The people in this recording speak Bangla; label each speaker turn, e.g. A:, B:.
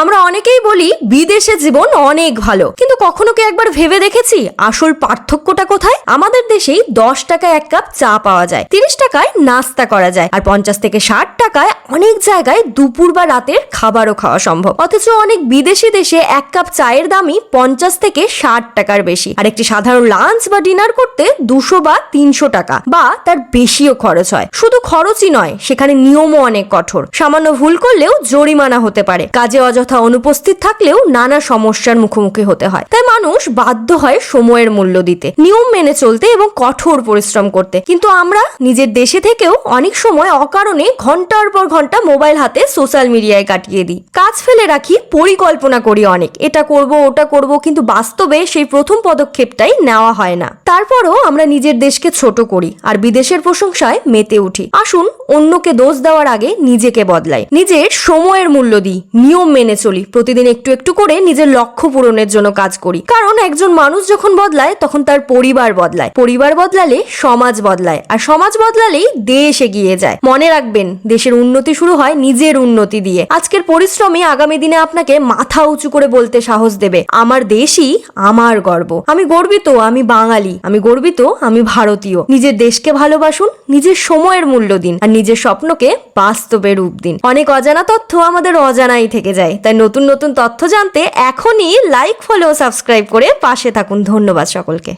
A: আমরা অনেকেই বলি বিদেশে জীবন অনেক ভালো, কিন্তু কখনো কি একবার ভেবে দেখেছি আসল পার্থক্যটা কোথায়? আমাদের দেশেই 10 টাকায় এক কাপ চা পাওয়া যায়, 30 টাকায় নাস্তা করা যায়, আর 50 থেকে 60 টাকায় অনেক জায়গায় দুপুর বা রাতের খাবারও খাওয়া সম্ভব। অথচ অনেক বিদেশি দেশে এক কাপ চায়ের দামই 50 থেকে 60 টাকার বেশি, আর একটি সাধারণ লাঞ্চ বা ডিনার করতে 200 বা 300 টাকা বা তার বেশিও খরচ হয়। শুধু খরচই নয়, সেখানে নিয়মও অনেক কঠোর। সামান্য ভুল করলেও জরিমানা হতে পারে, কাজে অযথা অনুপস্থিত থাকলেও নানা সমস্যার মুখোমুখি হতে হয়। তাই মানুষ বাধ্য হয় সময়ের মূল্য দিতে, নিয়ম মেনে চলতে এবং কঠোর পরিশ্রম করতে। কিন্তু আমরা নিজের দেশে থেকেও অনেক সময় অকারণে ঘন্টার পর ঘন্টা মোবাইল হাতে সোশ্যাল মিডিয়ায় কাটিয়ে দিই, কাজ ফেলে রাখি, পরিকল্পনা করি অনেক, এটা করব ওটা করব, কিন্তু বাস্তবে সেই প্রথম পদক্ষেপটাই নেওয়া হয় না। তারপরও আমরা নিজের দেশকে ছোট করি আর বিদেশের প্রশংসায় মেতে উঠি। আসুন অন্যকে দোষ দেওয়ার আগে নিজেকে বদলাই, নিজের সময়ের মূল্য দিই, নিয়ম মেনে চলি, প্রতিদিন একটু একটু করে নিজের লক্ষ্য পূরণের জন্য কাজ করি। কারণ একজন মানুষ যখন বদলায় তখন তার পরিবার বদলায়, পরিবার বদলালে সমাজ বদলায়, আর সমাজ বদলালেই দেশ এগিয়ে যায়। মনে রাখবেন, দেশের উন্নতি শুরু হয় নিজের উন্নতি দিয়ে। আজকের পরিশ্রমই আগামী দিনে আপনাকে মাথা উঁচু করে বলতে সাহস দেবে, আমার দেশই আমার গর্ব, আমি গর্বিত, আমি বাঙালি, আমি গর্বিত, আমি ভারতীয়। নিজের দেশকে ভালোবাসুন, নিজের সময়ের মূল্য দিন, আর নিজের স্বপ্নকে বাস্তবে রূপ দিন। অনেক অজানা তথ্য আমাদের অজানাই থেকে যায়, তাই নতুন নতুন তথ্য জানতে এখনই লাইক, ফলো, সাবস্ক্রাইব করে পাশে থাকুন। ধন্যবাদ সকলকে।